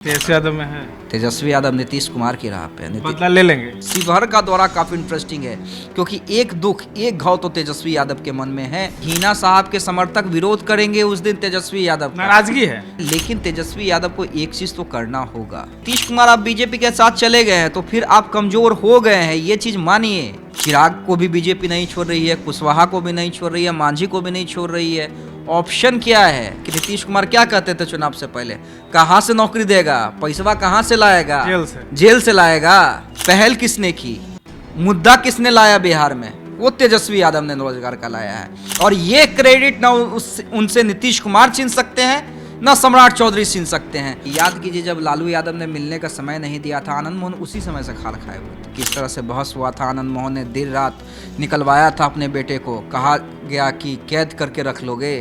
तेजस्वी यादव में है। तेजस्वी यादव नीतीश कुमार की राह पे बदला ले लेंगे। शिवहर का दौरा काफी इंटरेस्टिंग है क्योंकि एक दुख एक घाव तो तेजस्वी यादव के मन में है। हिना साहब के समर्थक विरोध करेंगे उस दिन तेजस्वी यादव का। नाराजगी है, लेकिन तेजस्वी यादव को एक चीज तो करना होगा। नीतीश कुमार आप बीजेपी के साथ चले गए हैं तो फिर आप कमजोर हो गए हैं, ये चीज मानिए। चिराग को भी बीजेपी नहीं छोड़ रही है, कुशवाहा को भी नहीं छोड़ रही है, मांझी को भी नहीं छोड़ रही है। ऑप्शन क्या है कि नीतीश कुमार क्या कहते थे चुनाव से पहले, कहां से नौकरी देगा, पैसा कहां से लाएगा, जेल से लाएगा। पहल किसने की, मुद्दा किसने लाया बिहार में, वो तेजस्वी यादव ने रोजगार का लाया है। और ये क्रेडिट ना उनसे नीतीश कुमार छीन सकते हैं ना सम्राट चौधरी छीन सकते हैं। याद कीजिए जब लालू यादव ने मिलने का समय नहीं दिया था, आनंद मोहन उसी समय से खाल खाए हुए थे। किस तरह से बहस हुआ था, आनंद मोहन ने देर रात निकलवाया था अपने बेटे को, कहा गया कि कैद करके रख लोगे।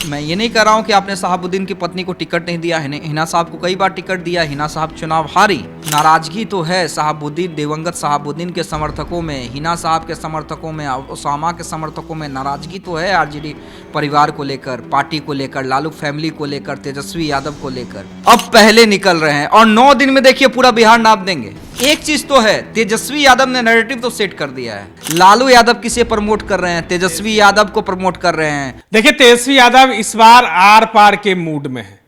मैं ये नहीं कह रहा हूँ कि आपने शहाबुद्दीन की पत्नी को टिकट नहीं दिया, हिना साहब को कई बार टिकट दिया, हिना साहब चुनाव हारी। नाराजगी तो है शहाबुद्दीन, दिवंगत शहाबुद्दीन के समर्थकों में, हिना साहब के समर्थकों में, ओसामा के समर्थकों में नाराजगी तो है। आरजेडी परिवार को लेकर, पार्टी को लेकर, लालू फैमिली को लेकर, तेजस्वी यादव को लेकर अब पहले निकल रहे हैं और 9 दिन में देखिए पूरा बिहार नाप देंगे। एक चीज तो है, तेजस्वी यादव ने नैरेटिव तो सेट कर दिया है। लालू यादव किसे प्रमोट कर रहे हैं, तेजस्वी यादव को प्रमोट कर रहे हैं। देखिए तेजस्वी यादव इस बार आर पार के मूड में है,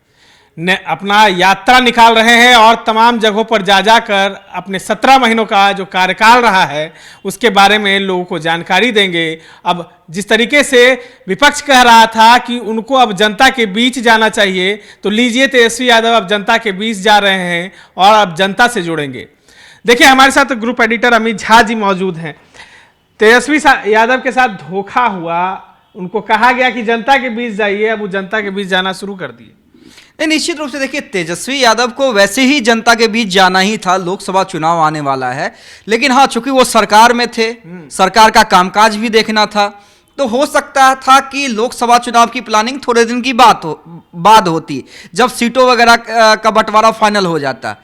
अपना यात्रा निकाल रहे हैं और तमाम जगहों पर जा जाकर अपने 17 महीनों का जो कार्यकाल रहा है उसके बारे में लोगों को जानकारी देंगे। अब जिस तरीके से विपक्ष कह रहा था कि उनको अब जनता के बीच जाना चाहिए, तो लीजिए तेजस्वी यादव अब जनता के बीच जा रहे हैं और अब जनता से जुड़ेंगे। देखिए हमारे साथ ग्रुप एडिटर अमित झा जी मौजूद हैं। तेजस्वी यादव के साथ धोखा हुआ, उनको कहा गया कि जनता के बीच जाइए, अब वो जनता के बीच जाना शुरू कर दिए। नहीं, निश्चित रूप से देखिए तेजस्वी यादव को वैसे ही जनता के बीच जाना ही था, लोकसभा चुनाव आने वाला है। लेकिन हाँ, चूंकि वो सरकार में थे, सरकार का कामकाज भी देखना था, तो हो सकता था कि लोकसभा चुनाव की प्लानिंग थोड़े दिन की बाद होती, जब सीटों वगैरह का बंटवारा फाइनल हो जाता।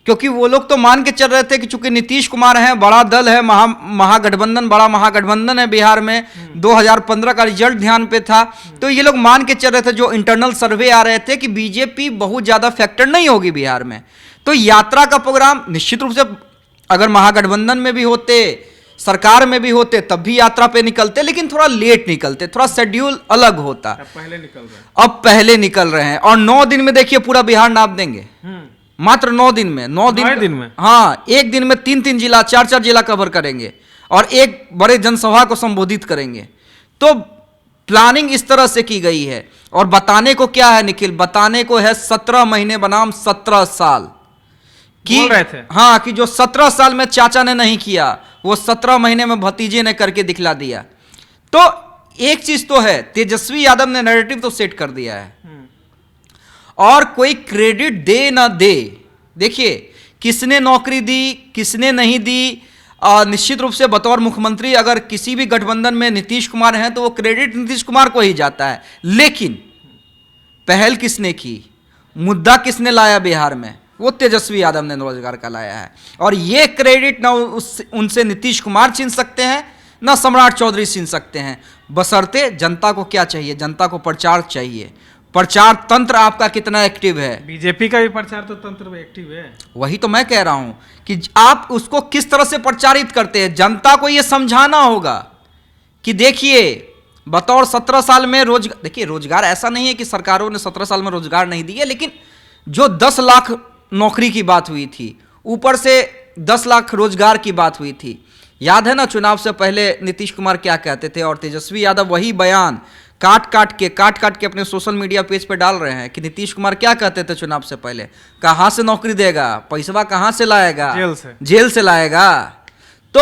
क्योंकि वो लोग तो मान के चल रहे थे कि चूंकि नीतीश कुमार हैं, बड़ा दल है, महागठबंधन, बड़ा महागठबंधन है बिहार में, 2015 का रिजल्ट ध्यान पे था, तो ये लोग मान के चल रहे थे, जो इंटरनल सर्वे आ रहे थे, कि बीजेपी बहुत ज्यादा फैक्टर नहीं होगी बिहार में। तो यात्रा का प्रोग्राम निश्चित रूप से अगर महागठबंधन में भी होते, सरकार में भी होते, तब भी यात्रा पे निकलते, लेकिन थोड़ा लेट निकलते, थोड़ा शेड्यूल अलग होता। अब पहले निकल रहे हैं और 9 दिन में देखिए पूरा बिहार नाप देंगे। मात्र 9 दिन में, 9 दिन में हाँ, एक दिन में 3-3 जिला, 4-4 जिला कवर करेंगे और एक बड़े जनसभा को संबोधित करेंगे। तो प्लानिंग इस तरह से की गई है। और बताने को क्या है निखिल, बताने को है 17 महीने बनाम 17 साल की। हाँ, कि जो 17 साल में चाचा ने नहीं किया, वो 17 महीने में भतीजे ने करके दिखला दिया। तो एक चीज तो है, तेजस्वी यादव ने नैरेटिव तो सेट कर दिया है और कोई क्रेडिट दे ना दे, देखिए किसने नौकरी दी, किसने नहीं दी, निश्चित रूप से बतौर मुख्यमंत्री अगर किसी भी गठबंधन में नीतीश कुमार हैं तो वो क्रेडिट नीतीश कुमार को ही जाता है। लेकिन पहल किसने की, मुद्दा किसने लाया बिहार में, वो तेजस्वी यादव ने रोजगार का लाया है। और ये क्रेडिट ना उनसे नीतीश कुमार छीन सकते हैं ना सम्राट चौधरी छीन सकते हैं, बशर्ते जनता को क्या चाहिए, जनता को प्रचार चाहिए। प्रचार तंत्र आपका कितना एक्टिव है, बीजेपी का भी प्रचार तो तंत्र एक्टिव है। वही तो मैं कह रहा हूं कि आप उसको किस तरह से प्रचारित करते हैं। जनता को यह समझाना होगा कि देखिए बतौर 17 साल में रोजगार, देखिए रोजगार ऐसा नहीं है कि सरकारों ने 17 साल में रोजगार नहीं दिए, लेकिन जो 10 लाख नौकरी की बात हुई थी, ऊपर से 10 लाख रोजगार की बात हुई थी। याद है ना चुनाव से पहले नीतीश कुमार क्या कहते थे, और तेजस्वी यादव वही बयान काट काट के अपने सोशल मीडिया पेज पे डाल रहे हैं कि नीतीश कुमार क्या कहते थे चुनाव से पहले, कहां से नौकरी देगा, पैसा कहां से लाएगा, जेल से लाएगा। तो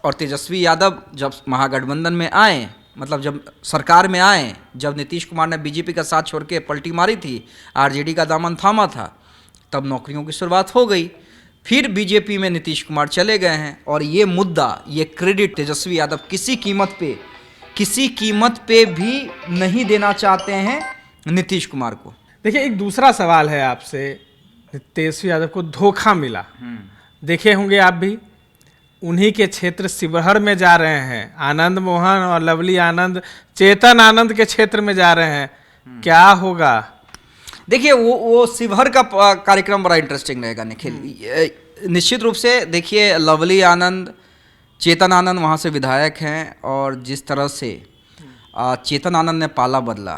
और तेजस्वी यादव जब महागठबंधन में आए, मतलब जब सरकार में आए, जब नीतीश कुमार ने बीजेपी का साथ छोड़ के पलटी मारी थी, आरजेडी का दामन थामा था, तब नौकरियों की शुरुआत हो गई। फिर बीजेपी में नीतीश कुमार चले गए हैं और ये मुद्दा, ये क्रेडिट तेजस्वी यादव किसी कीमत पे भी नहीं देना चाहते हैं नीतीश कुमार को। देखिए एक दूसरा सवाल है आपसे, तेजस्वी यादव को धोखा मिला, देखे होंगे आप भी, उन्हीं के क्षेत्र शिवहर में जा रहे हैं, आनंद मोहन और लवली आनंद, चेतन आनंद के क्षेत्र में जा रहे हैं, क्या होगा? देखिए वो शिवहर का कार्यक्रम बड़ा इंटरेस्टिंग रहेगा निखिल। निश्चित रूप से देखिए लवली आनंद, चेतन आनंद वहाँ से विधायक हैं, और जिस तरह से चेतन आनंद ने पाला बदला,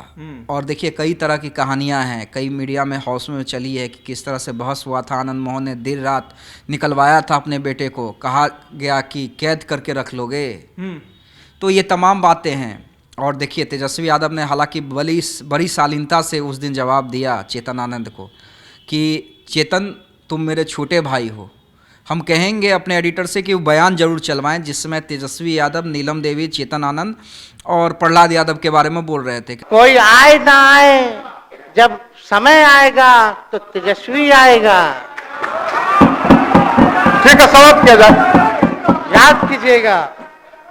और देखिए कई तरह की कहानियां हैं, कई मीडिया में हाउस में चली है कि किस तरह से बहस हुआ था। आनंद मोहन ने देर रात निकलवाया था अपने बेटे को, कहा गया कि कैद करके रख लोगे। तो ये तमाम बातें हैं। और देखिए तेजस्वी यादव ने हालांकि बड़ी शालीनता से उस दिन जवाब दिया चेतन आनंद को कि चेतन तुम मेरे छोटे भाई हो। हम कहेंगे अपने एडिटर से कि वो बयान जरूर चलवाएं जिसमें तेजस्वी यादव, नीलम देवी, चेतन आनंद और प्रहलाद यादव के बारे में बोल रहे थे। कोई आए ना आए, जब समय आएगा तो तेजस्वी आएगा। ठीक है, समाप्त किया जाए। याद कीजिएगा,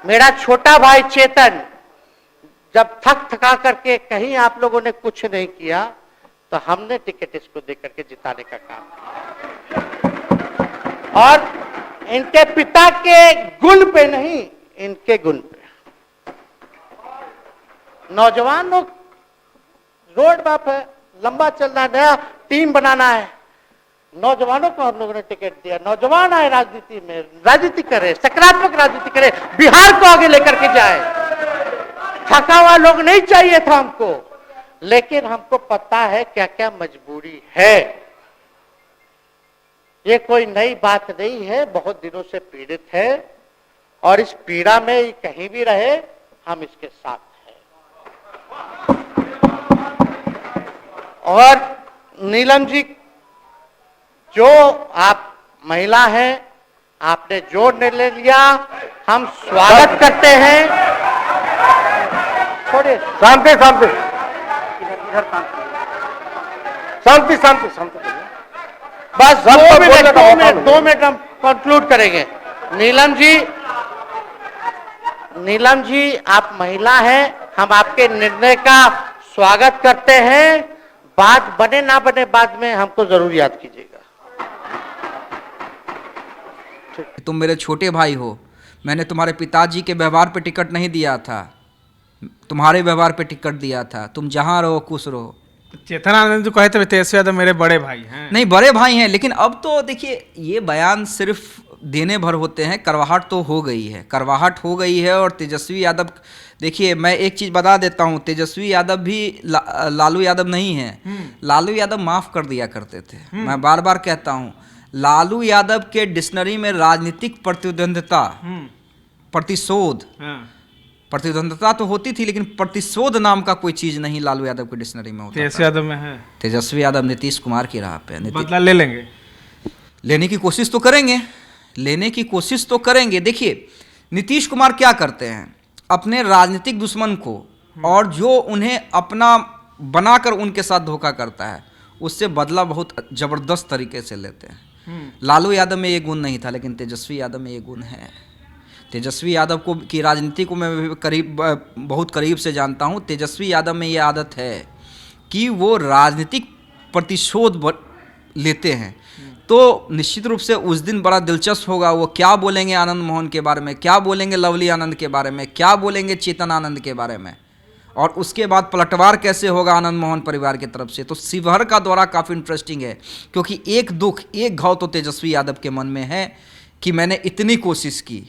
मेरा छोटा भाई चेतन जब थका करके कहीं आप लोगों ने कुछ नहीं किया तो हमने टिकट इसको देकर के जिताने का काम किया, और इनके पिता के गुण पे नहीं, इनके गुण पे। नौजवान लोग रोड मैप है, लंबा चलना है, नया टीम बनाना है। नौजवानों को हम लोगों ने टिकट दिया, नौजवान आए राजनीति में, राजनीति करे, सकारात्मक राजनीति करे, बिहार को आगे लेकर के जाए। थका हुआ लोग नहीं चाहिए था हमको, लेकिन हमको पता है क्या क्या मजबूरी है। ये कोई नई बात नहीं है, बहुत दिनों से पीड़ित है, और इस पीड़ा में ये कहीं भी रहे हम इसके साथ हैं। और नीलम जी, जो आप महिला हैं, आपने जो निर्णय लिया हम स्वागत करते हैं। छोड़िए, शांति शांति शांति शांति शांति। बस 2 मिनट हम कंक्लूड करेंगे। नीलम जी आप महिला हैं, हम आपके निर्णय का स्वागत करते हैं। बात बने ना बने बाद में हमको जरूर याद कीजिएगा। तुम मेरे छोटे भाई हो, मैंने तुम्हारे पिताजी के व्यवहार पे टिकट नहीं दिया था, तुम्हारे व्यवहार पे टिकट दिया था। तुम जहां रहो खुश रहो। चेतन आनंद जो कहे थे तेजस्वी यादव मेरे बड़े भाई हैं। नहीं, बड़े भाई हैं, लेकिन अब तो देखिए ये बयान सिर्फ देने भर होते हैं, करवाहट तो हो गई है, करवाहट हो गई है। और तेजस्वी यादव, देखिए मैं एक चीज़ बता देता हूँ, तेजस्वी यादव भी लालू यादव नहीं है। लालू यादव माफ़ कर दिया करते थे। मैं बार बार कहता हूँ, लालू यादव के डिक्शनरी में राजनीतिक प्रतिद्वंद्विता, प्रतिशोध, प्रतिद्वंद्विता तो होती थी, लेकिन प्रतिशोध नाम का कोई चीज़ नहीं लालू यादव के डिक्शनरी में होता। तेजस्वी यादव में है। तेजस्वी यादव नीतीश कुमार की राह पे, बदला ले लेंगे, लेने की कोशिश तो करेंगे, लेने की कोशिश तो करेंगे। देखिए नीतीश कुमार क्या करते हैं, अपने राजनीतिक दुश्मन को और जो उन्हें अपना बनाकर उनके साथ धोखा करता है, उससे बदला बहुत जबरदस्त तरीके से लेते हैं। लालू यादव में ये गुण नहीं था, लेकिन तेजस्वी यादव में ये गुण है। तेजस्वी यादव को की राजनीति को मैं बहुत करीब से जानता हूँ। तेजस्वी यादव में ये आदत है कि वो राजनीतिक प्रतिशोध लेते हैं। तो निश्चित रूप से उस दिन बड़ा दिलचस्प होगा, वो क्या बोलेंगे आनंद मोहन के बारे में, क्या बोलेंगे लवली आनंद के बारे में, क्या बोलेंगे चेतन आनंद के बारे में, और उसके बाद पलटवार कैसे होगा आनंद मोहन परिवार की तरफ से। तो शिवहर का दौरा काफ़ी इंटरेस्टिंग है, क्योंकि एक दुख, एक घाव तो तेजस्वी यादव के मन में है कि मैंने इतनी कोशिश की।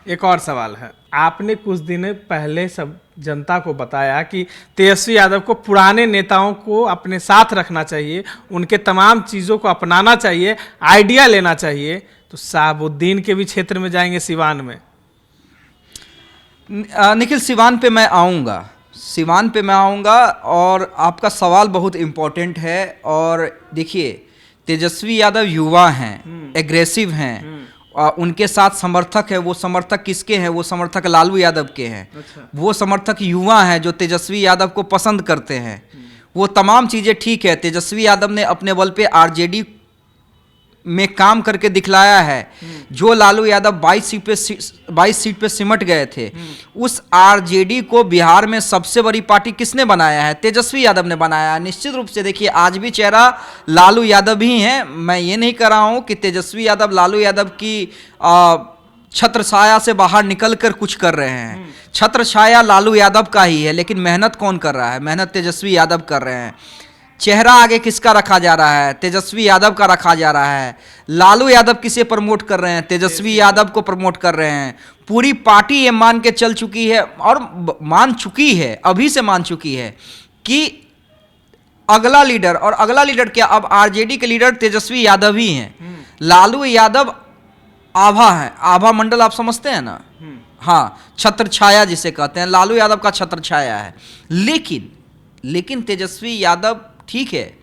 एक और सवाल है, आपने कुछ दिन पहले सब जनता को बताया कि तेजस्वी यादव को पुराने नेताओं को अपने साथ रखना चाहिए, उनके तमाम चीज़ों को अपनाना चाहिए, आइडिया लेना चाहिए। तो साहबुद्दीन के भी क्षेत्र में जाएंगे, सिवान में। निखिल, सिवान पे मैं आऊँगा, सिवान पे मैं आऊँगा, और आपका सवाल बहुत इम्पोर्टेंट है। और देखिए तेजस्वी यादव युवा हैं, एग्रेसिव हैं, उनके साथ समर्थक है। वो समर्थक किसके हैं? वो समर्थक लालू यादव के हैं। अच्छा। वो समर्थक युवा हैं जो तेजस्वी यादव को पसंद करते हैं। वो तमाम चीज़ें ठीक है। तेजस्वी यादव ने अपने बल पे आरजेडी में काम करके दिखलाया है। जो लालू यादव 22 सीट पे सिमट गए थे, उस आरजेडी को बिहार में सबसे बड़ी पार्टी किसने बनाया है? तेजस्वी यादव ने बनाया है। निश्चित रूप से देखिए आज भी चेहरा लालू यादव ही है। मैं ये नहीं कह रहा हूँ कि तेजस्वी यादव लालू यादव की छत्र छाया से बाहर निकल कर कुछ कर रहे हैं। छत्र छाया लालू यादव का ही है, लेकिन मेहनत कौन कर रहा है? मेहनत तेजस्वी यादव कर रहे हैं। चेहरा आगे किसका रखा जा रहा है? तेजस्वी यादव का रखा जा रहा है। लालू यादव किसे प्रमोट कर रहे हैं? तेजस्वी यादव को प्रमोट कर रहे हैं। पूरी पार्टी ये मान के चल चुकी है और मान चुकी है, अभी से मान चुकी है कि अगला लीडर, और अगला लीडर क्या, अब आरजेडी के लीडर तेजस्वी यादव ही हैं। लालू यादव आभा है, आभा मंडल आप समझते हैं ना? हाँ, छत्र छाया जिसे कहते हैं, लालू यादव का छत्र छाया है। लेकिन तेजस्वी यादव ठीक है,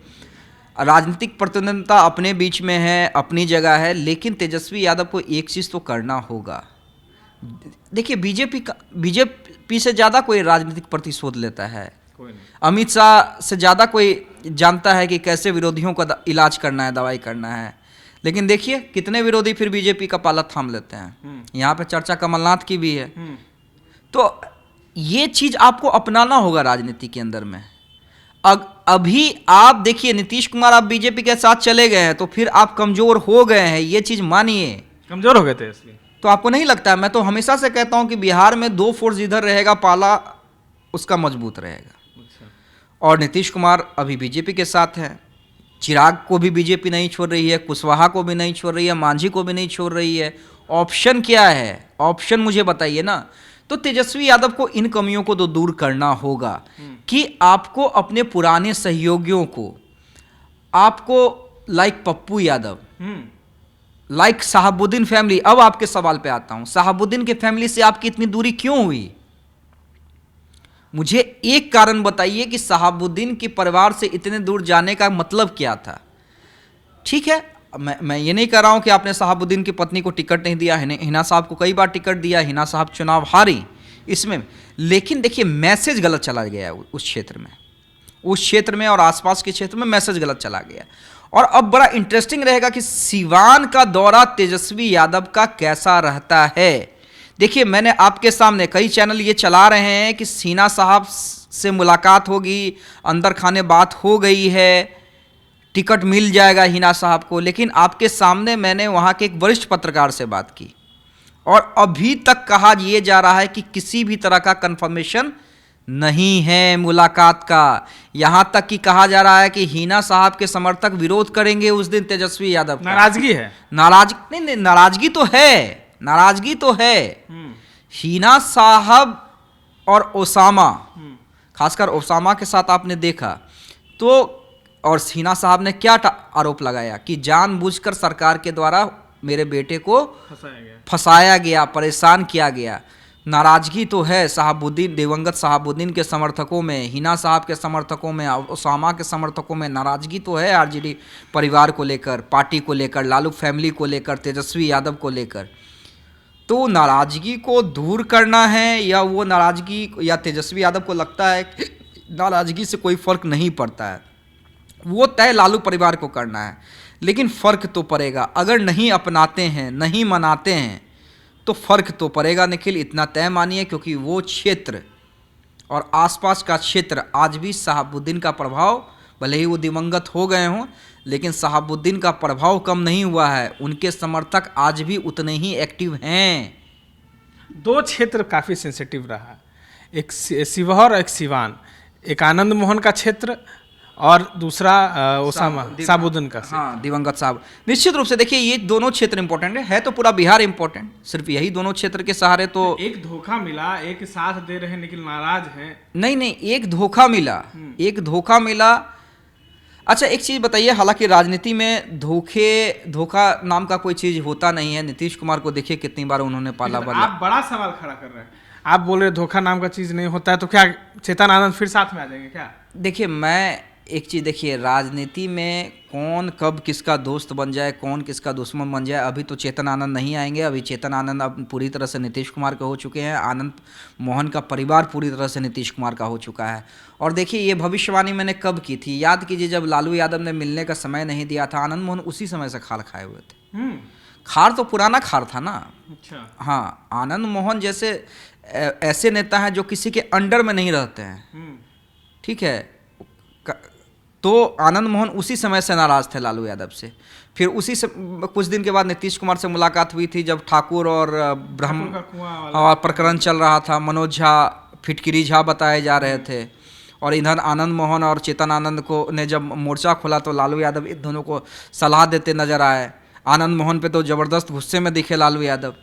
राजनीतिक प्रतिद्वंदिता अपने बीच में है, अपनी जगह है, लेकिन तेजस्वी यादव को एक चीज़ तो करना होगा। देखिए बीजेपी से ज़्यादा कोई राजनीतिक प्रतिशोध लेता है? अमित शाह से ज़्यादा कोई जानता है कि कैसे विरोधियों का इलाज करना है, दवाई करना है। लेकिन देखिए कितने विरोधी फिर बीजेपी का पाला थाम लेते हैं। यहाँ पे चर्चा कमलनाथ की भी है। तो ये चीज़ आपको अपनाना होगा राजनीति के अंदर में। अभी आप देखिए नीतीश कुमार आप बीजेपी के साथ चले गए हैं तो फिर आप कमज़ोर हो गए हैं, ये चीज़ मानिए। कमज़ोर हो गए थे इसलिए तो आपको नहीं लगता है? मैं तो हमेशा से कहता हूं कि बिहार में 2 फोर्स इधर रहेगा, पाला उसका मजबूत रहेगा। और नीतीश कुमार अभी बीजेपी के साथ हैं, चिराग को भी बीजेपी नहीं छोड़ रही है, कुशवाहा को भी नहीं छोड़ रही है, मांझी को भी नहीं छोड़ रही है। ऑप्शन क्या है? ऑप्शन मुझे बताइए ना। तो तेजस्वी यादव को इन कमियों को तो दूर करना होगा कि आपको अपने पुराने सहयोगियों को, आपको like Pappu Yadav, like Shahabuddin family, अब आपके सवाल पे आता हूं, शहाबुद्दीन के फैमिली से आपकी इतनी दूरी क्यों हुई? मुझे एक कारण बताइए कि शहाबुद्दीन के परिवार से इतने दूर जाने का मतलब क्या था? ठीक है, मैं ये नहीं कह रहा हूं कि आपने शहाबुद्दीन की पत्नी को टिकट नहीं दिया, हिना साहब को कई बार टिकट दिया, हिना साहब चुनाव हारी इसमें, लेकिन देखिए मैसेज गलत चला गया उस क्षेत्र में और आसपास के क्षेत्र में मैसेज गलत चला गया। और अब बड़ा इंटरेस्टिंग रहेगा कि सिवान का दौरा तेजस्वी यादव का कैसा रहता है। देखिए मैंने आपके सामने, कई चैनल ये चला रहे हैं कि हिना साहब से मुलाकात होगी, अंदर खाने बात हो गई है, टिकट मिल जाएगा हिना साहब को, लेकिन आपके सामने मैंने वहाँ के एक वरिष्ठ पत्रकार से बात की और अभी तक कहा यह जा रहा है कि किसी भी तरह का कंफर्मेशन नहीं है मुलाकात का। यहाँ तक कि कहा जा रहा है कि हिना साहब के समर्थक विरोध करेंगे उस दिन तेजस्वी यादव का। नाराजगी है, नहीं, नाराजगी तो है। हिना साहब और ओसामा, खासकर ओसामा के साथ आपने देखा तो, और हिना साहब ने क्या आरोप लगाया कि जानबूझकर सरकार के द्वारा मेरे बेटे को फंसाया गया, परेशान किया गया। नाराजगी तो है शहाबुद्दीन, दिवंगत शहाबुद्दीन के समर्थकों में, हिना साहब के समर्थकों में, ओसामा के समर्थकों में नाराजगी तो है आरजेडी परिवार को लेकर, पार्टी को लेकर, लालू फैमिली को लेकर, तेजस्वी यादव को लेकर। तो नाराजगी को दूर करना है, या वो नाराजगी, या तेजस्वी यादव को लगता है कि नाराजगी से कोई फर्क नहीं पड़ता है, वो तय लालू परिवार को करना है। लेकिन फ़र्क तो पड़ेगा, अगर नहीं अपनाते हैं, नहीं मनाते हैं तो फ़र्क तो पड़ेगा निखिल, इतना तय मानिए, क्योंकि वो क्षेत्र और आसपास का क्षेत्र आज भी शहाबुद्दीन का प्रभाव, भले ही वो दिवंगत हो गए हों, लेकिन शहाबुद्दीन का प्रभाव कम नहीं हुआ है, उनके समर्थक आज भी उतने ही एक्टिव हैं। 2 क्षेत्र काफ़ी सेंसिटिव रहा, एक शिवहर और एक सिवान, एक आनंद मोहन का क्षेत्र और दूसरा ओसामा शहाबुद्दीन का। हाँ, दिवंगत साहब। निश्चित रूप से देखिए ये दोनों क्षेत्र इंपॉर्टेंट है तो पूरा बिहार इंपॉर्टेंट, सिर्फ यही दोनों क्षेत्र के सहारे तो एक धोखा मिला, एक साथ दे रहे लेकिन नाराज हैं। नहीं, एक धोखा मिला। अच्छा एक चीज़ बताइए, हालांकि राजनीति में धोखा नाम का कोई चीज़ होता नहीं है। नीतीश कुमार को देखिए कितनी बार उन्होंने पाला बदला। आप बड़ा सवाल खड़ा कर रहे हैं, आप बोल रहे धोखा नाम का चीज़ नहीं होता है, तो क्या चेतन आनंद फिर साथ में आ जाएंगे क्या? देखिए मैं एक चीज़, देखिए राजनीति में कौन कब किसका दोस्त बन जाए, कौन किसका दुश्मन बन जाए, अभी तो चेतन आनंद नहीं आएंगे। अभी चेतन आनंद अब पूरी तरह से नीतीश कुमार के हो चुके हैं, आनंद मोहन का परिवार पूरी तरह से नीतीश कुमार का हो चुका है। और देखिए ये भविष्यवाणी मैंने कब की थी, याद कीजिए, जब लालू यादव ने मिलने का समय नहीं दिया था, आनंद मोहन उसी समय से खार खाए हुए थे। खार तो पुराना खार था ना। अच्छा। हाँ, आनंद मोहन जैसे ऐसे नेता हैं जो किसी के अंडर में नहीं रहते हैं, ठीक है। तो आनंद मोहन उसी समय से नाराज थे लालू यादव से। फिर उसी से कुछ दिन के बाद नीतीश कुमार से मुलाकात हुई थी, जब ठाकुर और ब्रह्म प्रकरण चल रहा था, मनोज झा, फिटकिरी झा बताए जा रहे थे, और इधर आनंद मोहन और चेतन आनंद को ने जब मोर्चा खोला तो लालू यादव इन दोनों को सलाह देते नजर आए। आनंद मोहन पे तो ज़बरदस्त गुस्से में दिखे लालू यादव।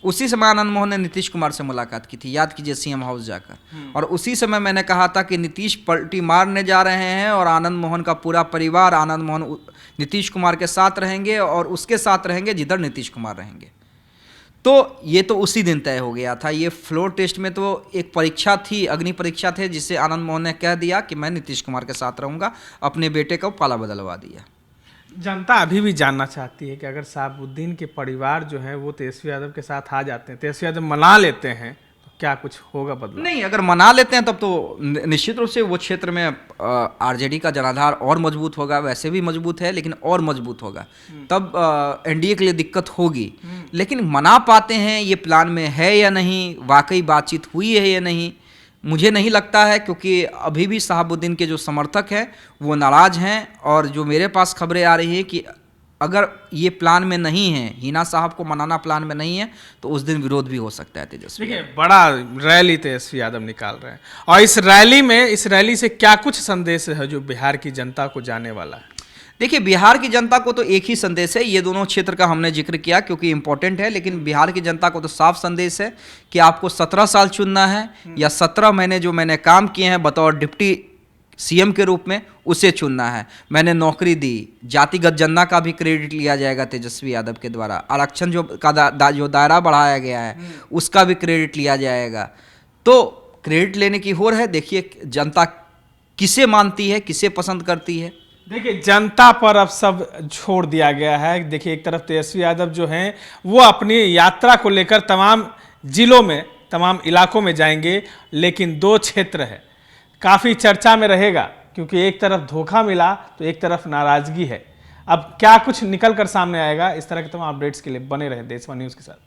उसी समय आनंद मोहन ने नीतीश कुमार से मुलाकात की थी, याद कीजिए, सीएम हाउस जाकर। और उसी समय मैंने कहा था कि नीतीश पलटी मारने जा रहे हैं और आनंद मोहन का पूरा परिवार आनंद मोहन नीतीश कुमार के साथ रहेंगे और उसके साथ रहेंगे जिधर नीतीश कुमार रहेंगे। तो ये तो उसी दिन तय हो गया था। ये फ्लोर टेस्ट में तो एक परीक्षा थी, अग्नि परीक्षा थे, जिससे आनंद मोहन ने कह दिया कि मैं नीतीश कुमार के साथ रहूँगा, अपने बेटे को पाला बदलवा दिया। जनता अभी भी जानना चाहती है कि अगर शहाबुद्दीन के परिवार जो है वो तेजस्वी यादव के साथ आ जाते हैं, तेजस्वी यादव मना लेते हैं, तो क्या कुछ होगा बदलाव? नहीं, अगर मना लेते हैं तब तो निश्चित रूप से वो क्षेत्र में आरजेडी का जनाधार और मजबूत होगा। वैसे भी मजबूत है लेकिन और मजबूत होगा, तब एनडीए के लिए दिक्कत होगी। लेकिन मना पाते हैं, ये प्लान में है या नहीं, वाकई बातचीत हुई है या नहीं, मुझे नहीं लगता है, क्योंकि अभी भी शहाबुद्दीन के जो समर्थक हैं वो नाराज़ हैं। और जो मेरे पास खबरें आ रही है कि अगर ये प्लान में नहीं है, हिना साहब को मनाना प्लान में नहीं है, तो उस दिन विरोध भी हो सकता है तेजस्वी। देखिए, बड़ा रैली तेजस्वी यादव निकाल रहे हैं और इस रैली से क्या कुछ संदेश है जो बिहार की जनता को जाने वाला है? देखिए, बिहार की जनता को तो एक ही संदेश है, ये दोनों क्षेत्र का हमने जिक्र किया क्योंकि इंपॉर्टेंट है, लेकिन बिहार की जनता को तो साफ संदेश है कि आपको 17 साल चुनना है या 17 महीने जो मैंने काम किए हैं बतौर डिप्टी सीएम के रूप में, उसे चुनना है। मैंने नौकरी दी, जातिगत जनता का भी क्रेडिट लिया जाएगा तेजस्वी यादव के द्वारा, आरक्षण जो जो दायरा बढ़ाया गया है उसका भी क्रेडिट लिया जाएगा। तो क्रेडिट लेने की होड़ है। देखिए जनता किसे मानती है, किसे पसंद करती है। देखिए, जनता पर अब सब छोड़ दिया गया है। देखिए, एक तरफ तेजस्वी यादव जो हैं वो अपनी यात्रा को लेकर तमाम जिलों में, तमाम इलाकों में जाएंगे, लेकिन 2 क्षेत्र है काफ़ी चर्चा में रहेगा, क्योंकि एक तरफ धोखा मिला तो एक तरफ नाराज़गी है। अब क्या कुछ निकल कर सामने आएगा, इस तरह के तमाम अपडेट्स के लिए बने रहे देशवा न्यूज़ के साथ।